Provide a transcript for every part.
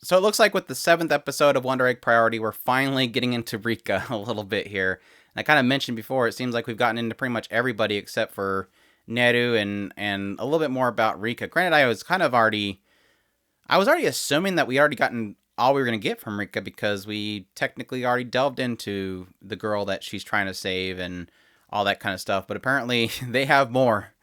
So it looks like with the seventh episode of Wonder Egg Priority, we're finally getting into Rika a little bit here. And I kind of mentioned before, it seems like we've gotten into pretty much everybody except for Neru and a little bit more about Rika. Granted, I was already assuming that we already gotten all we were going to get from Rika because we technically already delved into the girl that she's trying to save and all that kind of stuff. But apparently, they have more.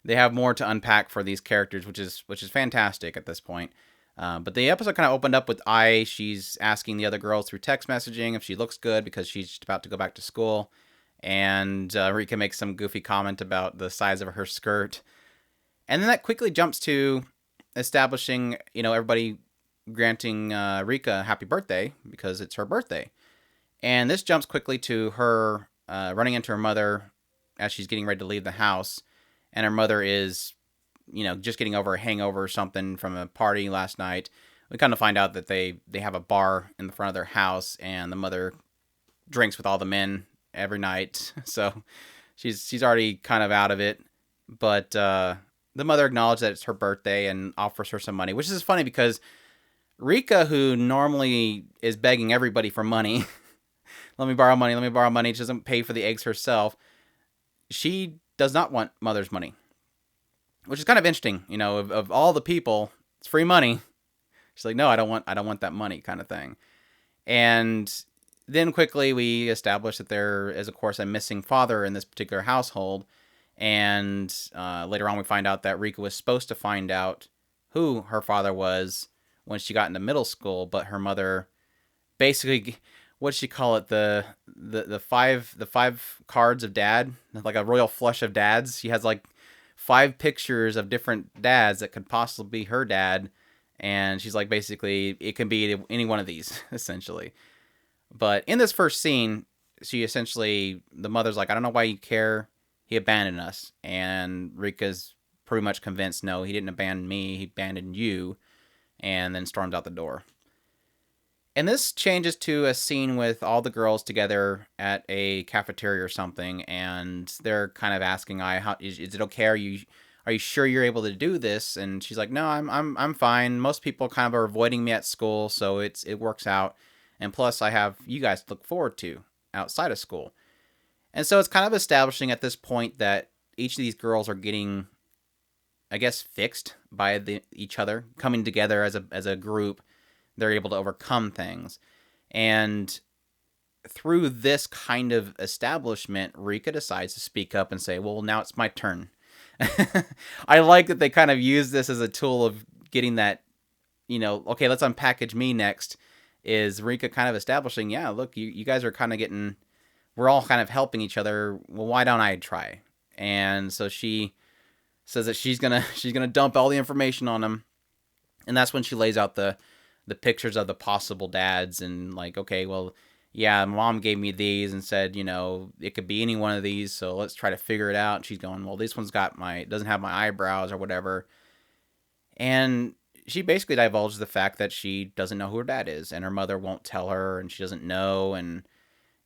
They have more to unpack for these characters, which is fantastic at this point. But the episode kind of opened up with Ai. She's asking the other girls through text messaging if she looks good because she's just about to go back to school. And Rika makes some goofy comment about the size of her skirt. And then that quickly jumps to establishing, everybody granting Rika a happy birthday because it's her birthday. And this jumps quickly to her running into her mother as she's getting ready to leave the house. And her mother is, just getting over a hangover or something from a party last night. We kind of find out that they have a bar in the front of their house, and the mother drinks with all the men every night. So she's already kind of out of it. But the mother acknowledges that it's her birthday and offers her some money, which is funny because Rika, who normally is begging everybody for money, let me borrow money, let me borrow money, she doesn't pay for the eggs herself. She does not want mother's money, which is kind of interesting. Of all the people, it's free money. She's like, no, I don't want that money, kind of thing. And then quickly we establish that there is, of course, a missing father in this particular household. And later on, we find out that Rika was supposed to find out who her father was when she got into middle school, but her mother basically, what'd she call it, the five cards of dad, like a royal flush of dads. She has like five pictures of different dads that could possibly be her dad, and she's like, basically it can be any one of these essentially. But in this first scene, the mother's like, I don't know why you care, he abandoned us. And Rika's pretty much convinced, no, he didn't abandon me, he abandoned you, and then storms out the door. And this changes to a scene with all the girls together at a cafeteria or something, and they're kind of asking, "I, how is it okay? Are you sure you're able to do this?" And she's like, "No, I'm fine. Most people kind of are avoiding me at school, so it works out. And plus, I have you guys to look forward to outside of school." And so it's kind of establishing at this point that each of these girls are getting, I guess, fixed by each other, coming together as a group. They're able to overcome things. And through this kind of establishment, Rika decides to speak up and say, well, now it's my turn. I like that they kind of use this as a tool of getting that, okay, let's unpackage me next. Is Rika kind of establishing, yeah, look, you guys are kind of getting, we're all kind of helping each other. Well, why don't I try? And so she says that she's gonna dump all the information on him. And that's when she lays out the pictures of the possible dads and like, okay, well, yeah, mom gave me these and said, it could be any one of these, so let's try to figure it out. And she's going, well, this one's doesn't have my eyebrows or whatever. And she basically divulges the fact that she doesn't know who her dad is, and her mother won't tell her, and she doesn't know, and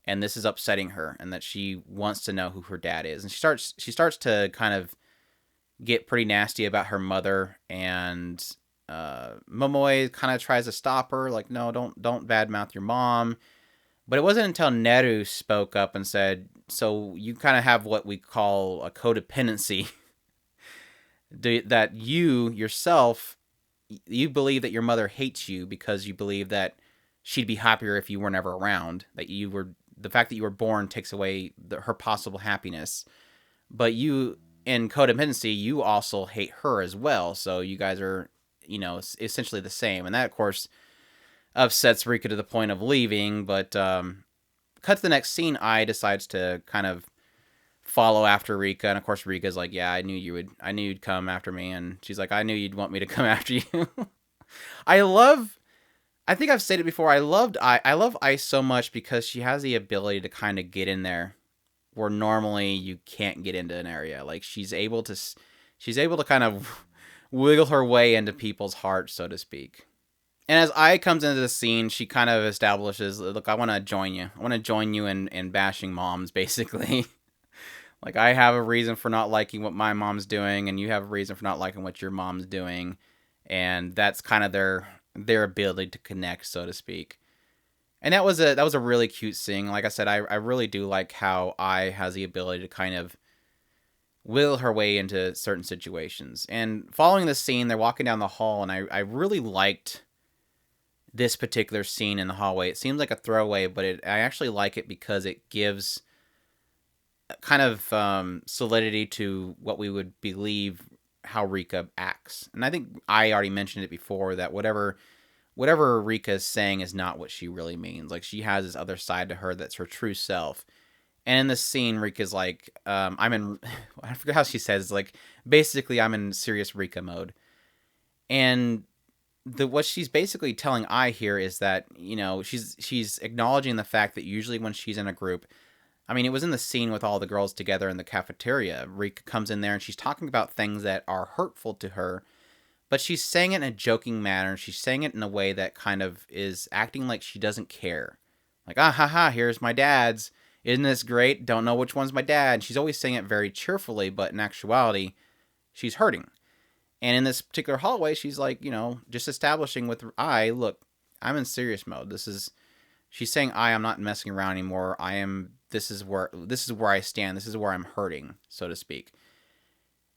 this is upsetting her, and that she wants to know who her dad is. And she starts to kind of get pretty nasty about her mother, and Momoe kind of tries to stop her, like, no, don't badmouth your mom. But it wasn't until Neru spoke up and said, so you kind of have what we call a codependency, that you yourself, you believe that your mother hates you because you believe that she'd be happier if you were never around, that the fact that you were born takes away her possible happiness. But you, in codependency, you also hate her as well, so you guys are, essentially the same. And that, of course, upsets Rika to the point of leaving. But cut to the next scene, Ai decides to kind of follow after Rika, and of course Rika's like, "Yeah, I knew you'd come after me." And she's like, "I knew you'd want me to come after you." I love. I think I've said it before. I love Ice so much because she has the ability to kind of get in there where normally you can't get into an area. Like she's able to kind of wiggle her way into people's hearts, so to speak. And as Ai comes into the scene, she kind of establishes, look, I want to join you. I want to join you in bashing moms, basically. Like, I have a reason for not liking what my mom's doing, and you have a reason for not liking what your mom's doing. And that's kind of their ability to connect, so to speak. And that was a really cute scene. Like I said, I really do like how Ai has the ability to kind of will her way into certain situations. And following this scene, they're walking down the hall, and I really liked this particular scene in the hallway. It seems like a throwaway, but I actually like it because it gives kind of solidity to what we would believe how Rika acts. And I think I already mentioned it before that whatever Rika is saying is not what she really means. Like, she has this other side to her that's her true self. And in this scene, Rika's like, I'm in, I forget how she says, like, basically, I'm in serious Rika mode. And what she's basically telling I here is that, she's acknowledging the fact that usually when she's in a group, I mean, it was in the scene with all the girls together in the cafeteria. Rika comes in there and she's talking about things that are hurtful to her, but she's saying it in a joking manner. She's saying it in a way that kind of is acting like she doesn't care. Like, ah, ha, ha, here's my dad's. Isn't this great? Don't know which one's my dad. She's always saying it very cheerfully, but in actuality, she's hurting. And in this particular hallway, she's like, just establishing with I, look, I'm in serious mode. She's saying I'm not messing around anymore. This is where I stand. This is where I'm hurting, so to speak.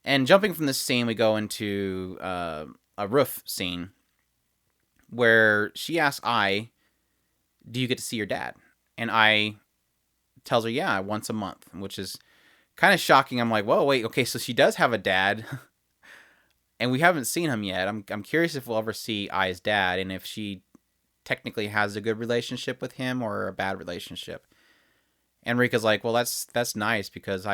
And jumping from this scene, we go into a roof scene where she asks do you get to see your dad? And I tells her, yeah, once a month, which is kind of shocking. I'm like, whoa, wait, okay, so she does have a dad, and we haven't seen him yet. I'm curious if we'll ever see Ai's dad, and if she technically has a good relationship with him or a bad relationship. And Rika's like, well, that's nice because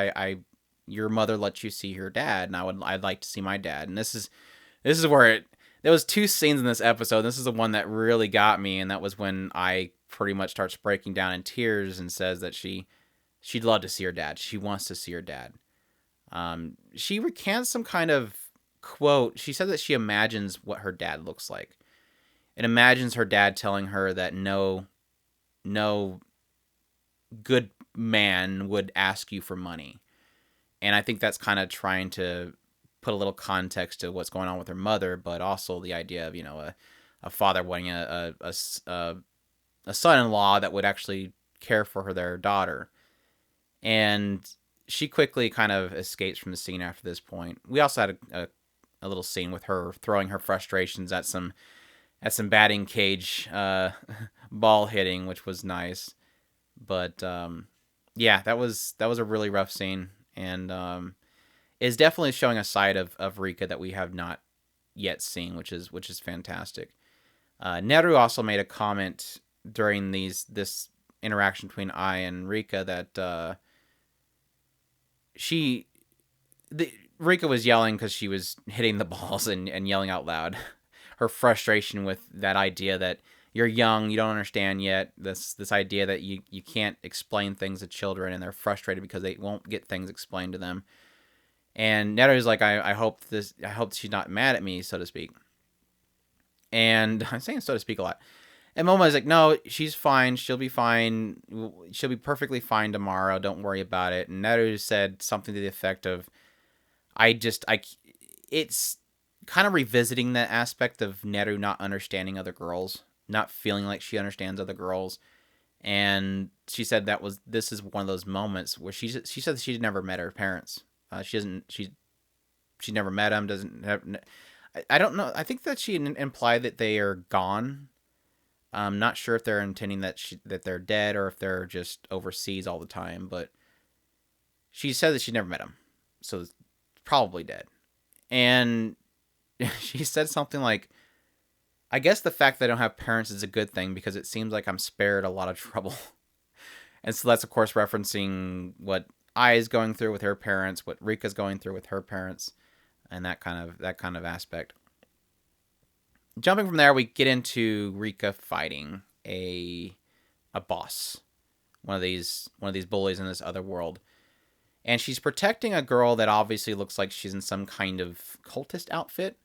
your mother lets you see her dad, and I'd like to see my dad. And this is where there was two scenes in this episode. This is the one that really got me, and that was when I pretty much starts breaking down in tears and says that she'd love to see her dad. She wants to see her dad. She recants some kind of quote. She says that she imagines what her dad looks like. It imagines her dad telling her that no good man would ask you for money. And I think that's kind of trying to put a little context to what's going on with her mother, but also the idea of, a father wanting a son-in-law that would actually care for their daughter. And she quickly kind of escapes from the scene after this point. We also had a little scene with her throwing her frustrations at some batting cage ball hitting, which was nice. But yeah, that was a really rough scene, and is definitely showing a side of Rika that we have not yet seen, which is fantastic. Neru also made a comment during this interaction between Ai and Rika that Rika was yelling because she was hitting the balls and yelling out loud. Her frustration with that idea that you're young, you don't understand yet. This idea that you can't explain things to children, and they're frustrated because they won't get things explained to them. And Neru's like, I hope she's not mad at me, so to speak. And I'm saying so to speak a lot. And Momo is like, no, she's fine. She'll be fine. She'll be perfectly fine tomorrow. Don't worry about it. And Neru said something to the effect of, it's kind of revisiting that aspect of Neru not understanding other girls, not feeling like she understands other girls. And she said this is one of those moments where she said she'd never met her parents. She never met them. Doesn't have. I don't know. I think that she implied that they are gone. I'm not sure if they're intending that they're dead or if they're just overseas all the time. But she said that she never met them, so it's probably dead. And she said something like, I guess the fact that I don't have parents is a good thing because it seems like I'm spared a lot of trouble. And so that's, of course, referencing what Ai is going through with her parents, what Rika's going through with her parents, and that kind of aspect. Jumping from there, we get into Rika fighting a boss, one of these bullies in this other world. And she's protecting a girl that obviously looks like she's in some kind of cultist outfit.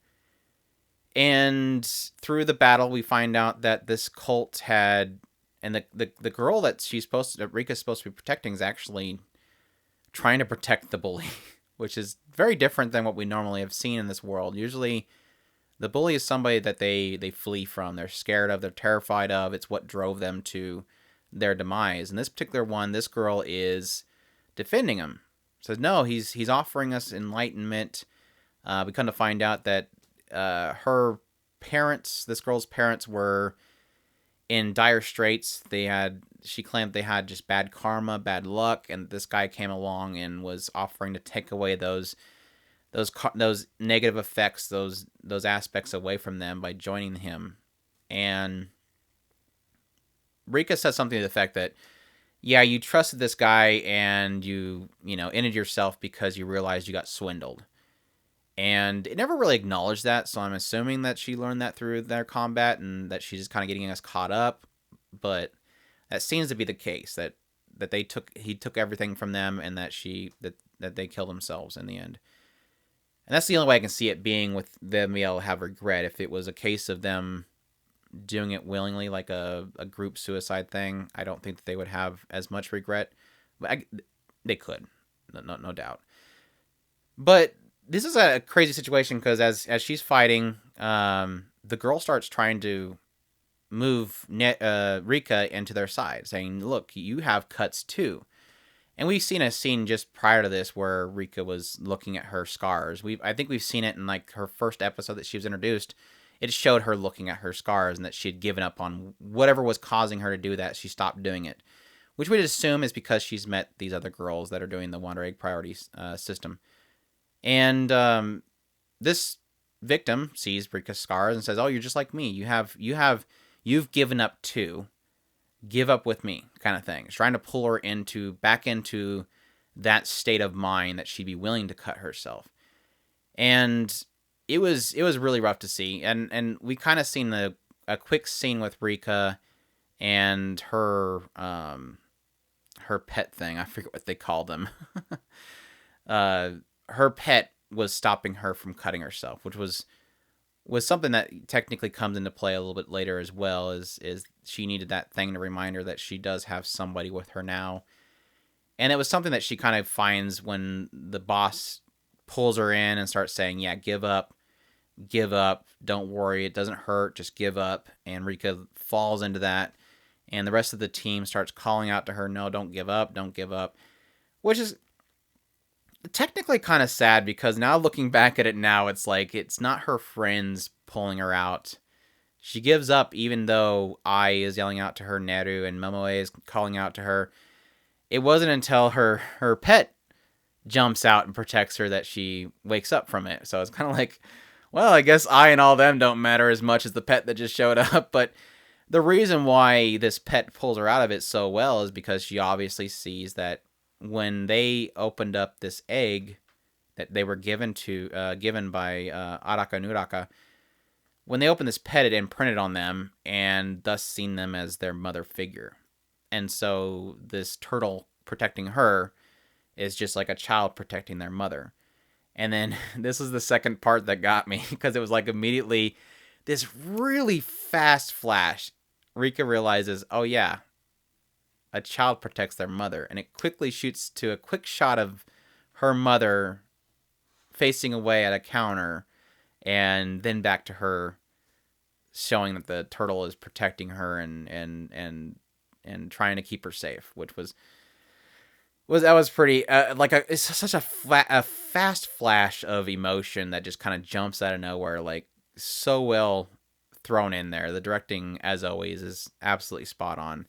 And through the battle, we find out that this cult had, and the girl that Rika's supposed to be protecting is actually trying to protect the bully, which is very different than what we normally have seen in this world. Usually, The bully is somebody that they flee from. They're scared of. They're terrified of. It's what drove them to their demise. And this particular one, this girl is defending him. Says no, he's offering us enlightenment. We come to find out that her parents, this girl's parents, were in dire straits. She claimed they had just bad karma, bad luck, and this guy came along and was offering to take away those negative effects, those aspects away from them by joining him. And Rika says something to the effect that, yeah, you trusted this guy and you ended yourself because you realized you got swindled. And it never really acknowledged that, so I'm assuming that she learned that through their combat and that she's just kind of getting us caught up. But that seems to be the case, that he took everything from them, and that that they killed themselves in the end. And that's the only way I can see it being, with them being able to have regret. If it was a case of them doing it willingly, like a group suicide thing, I don't think that they would have as much regret. But they could, no doubt. But this is a crazy situation because as she's fighting, the girl starts trying to move Rika into their side, saying, "Look, you have cuts too." And we've seen a scene just prior to this where Rika was looking at her scars. I think we've seen it in like her first episode that she was introduced. It showed her looking at her scars and that she had given up on whatever was causing her to do that. She stopped doing it, which we'd assume is because she's met these other girls that are doing the Wonder Egg priority system. And this victim sees Rika's scars and says, "Oh, you're just like me. You've given up too. Give up with me," kind of thing. It's trying to pull her back into that state of mind that she'd be willing to cut herself. And it was really rough to see. And we kind of seen a quick scene with Rika and her pet thing. I forget what they called them. Her pet was stopping her from cutting herself, which was something that technically comes into play a little bit later as well, is she needed that thing to remind her that she does have somebody with her now. And it was something that she kind of finds when the boss pulls her in and starts saying, yeah, give up, don't worry, it doesn't hurt, just give up. And Rika falls into that, and the rest of the team starts calling out to her, no, don't give up, which is technically kind of sad, because now looking back at it now, it's like it's not her friends pulling her out. She gives up even though Ai is yelling out to her, Neru, and Momoe is calling out to her. It wasn't until her pet jumps out and protects her that she wakes up from it. So it's kind of like, well, I guess Ai and all them don't matter as much as the pet that just showed up. But the reason why this pet pulls her out of it so well is because she obviously sees that when they opened up this egg that they were given by Araka Nuraka, when they opened this pet, it imprinted on them and thus seen them as their mother figure. And so this turtle protecting her is just like a child protecting their mother. And then this is the second part that got me, because it was like immediately this really fast flash. Rika realizes, oh yeah, a child protects their mother, and it quickly shoots to a quick shot of her mother facing away at a counter, and then back to her, showing that the turtle is protecting her and trying to keep her safe, which was pretty it's such a fast flash of emotion that just kind of jumps out of nowhere, like so well thrown in there. The directing, as always, is absolutely spot on.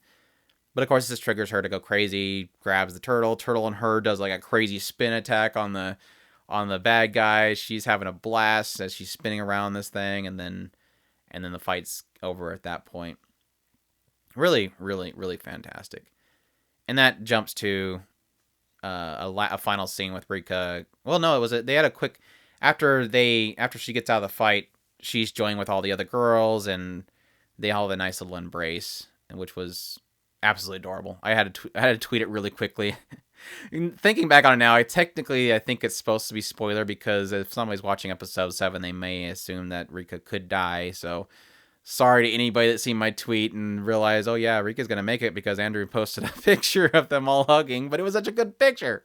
But of course, this triggers her to go crazy, grabs the turtle. Turtle and her does like a crazy spin attack on the bad guy. She's having a blast as she's spinning around this thing, and then the fight's over at that point. Really, really, really fantastic. And that jumps to a final scene with Rika. Well, no, they had a quick after she gets out of the fight, she's joined with all the other girls, and they all have a nice little embrace, which was absolutely adorable. I had to tweet it really quickly. Thinking back on it now, I think it's supposed to be spoiler, because if somebody's watching episode 7, they may assume that Rika could die. So sorry to anybody that seen my tweet and realized, oh yeah, Rika's gonna make it because Andrew posted a picture of them all hugging. But it was such a good picture.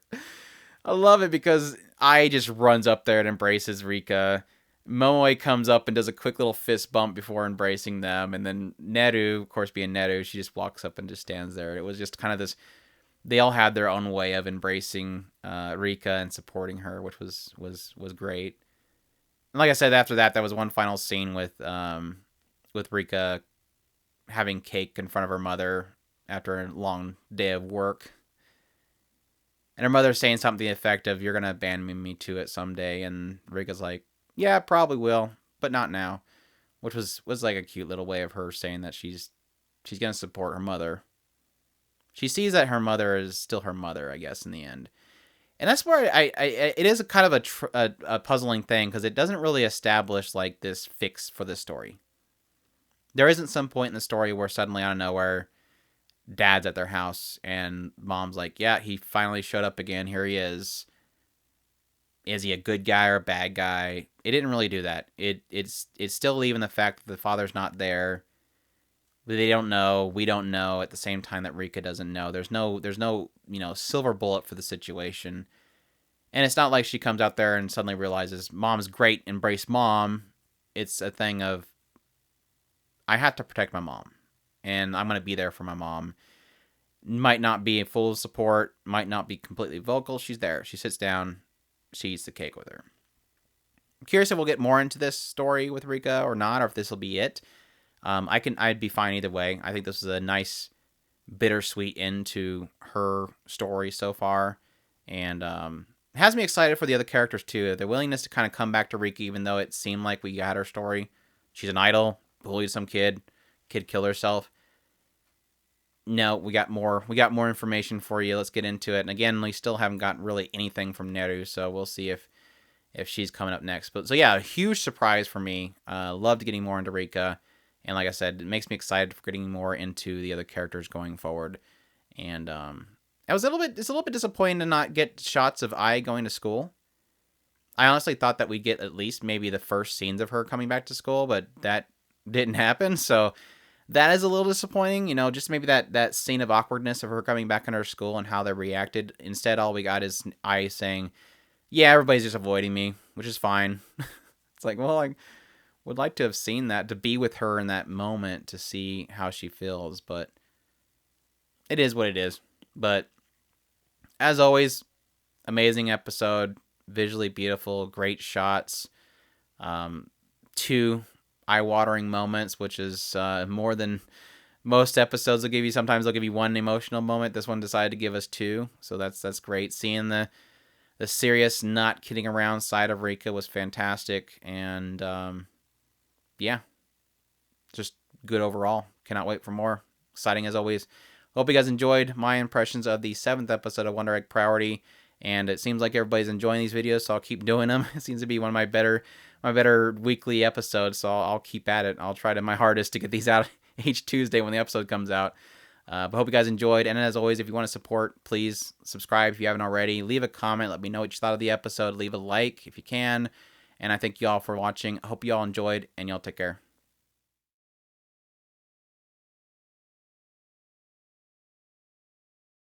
I love it because Ai just runs up there and embraces Rika. Momoe comes up and does a quick little fist bump before embracing them, and then Neru, of course being Neru, she just walks up and just stands there. It was just kind of this. They all had their own way of embracing Rika and supporting her, which was great. And like I said, after that, was one final scene with Rika having cake in front of her mother after a long day of work. And her mother saying something to the effect of, "You're going to abandon me to it someday." And Rika's like, "Yeah, probably will, but not now." Which was like a cute little way of her saying that she's going to support her mother. She sees that her mother is still her mother, I guess, in the end. And that's where it is a kind of a puzzling thing, because it doesn't really establish like this fix for this story. There isn't some point in the story where suddenly out of nowhere, Dad's at their house and Mom's like, "Yeah, he finally showed up again. Here he is. Is he a good guy or a bad guy?" It didn't really do that. It's still leaving the fact that the father's not there. They don't know. We don't know. At the same time that Rika doesn't know. There's no silver bullet for the situation. And it's not like she comes out there and suddenly realizes Mom's great, embrace Mom. It's a thing of, I have to protect my mom, and I'm going to be there for my mom. Might not be full support, might not be completely vocal. She's there. She sits down. She eats the cake with her. I'm curious if we'll get more into this story with Rika or not, or if this will be it. I'd be fine either way. I think this is a nice, bittersweet end to her story so far, and it has me excited for the other characters too. Their willingness to kind of come back to Rika, even though it seemed like we got her story. She's an idol, bullied some kid killed herself. No, we got more information for you. Let's get into it. And again, we still haven't gotten really anything from Neru, so we'll see if she's coming up next. But so yeah, a huge surprise for me. Loved getting more into Rika. And like I said, it makes me excited for getting more into the other characters going forward. And it's a little bit disappointing to not get shots of Ai going to school. I honestly thought that we'd get at least maybe the first scenes of her coming back to school, but that didn't happen. So that is a little disappointing. Just maybe that scene of awkwardness of her coming back into her school and how they reacted. Instead, all we got is Ai saying, "Yeah, everybody's just avoiding me," which is fine. It's like, well, I would like to have seen that, to be with her in that moment, to see how she feels, but it is what it is. But as always, amazing episode, visually beautiful, great shots, 2 eye-watering moments, which is more than most episodes will give you. Sometimes they'll give you 1 emotional moment. This one decided to give us 2, so that's great. Seeing the serious, not kidding around side of Rika was fantastic, and yeah, just good overall. Cannot wait for more. Exciting as always. Hope you guys enjoyed my impressions of the 7th episode of Wonder Egg Priority, and it seems like everybody's enjoying these videos, so I'll keep doing them. It seems to be one of my better weekly episodes, so I'll keep at it. I'll try my hardest to get these out each Tuesday when the episode comes out. But hope you guys enjoyed, and as always, if you want to support, please subscribe if you haven't already. Leave a comment. Let me know what you thought of the episode. Leave a like if you can. And I thank you all for watching. I hope you all enjoyed, and y'all take care.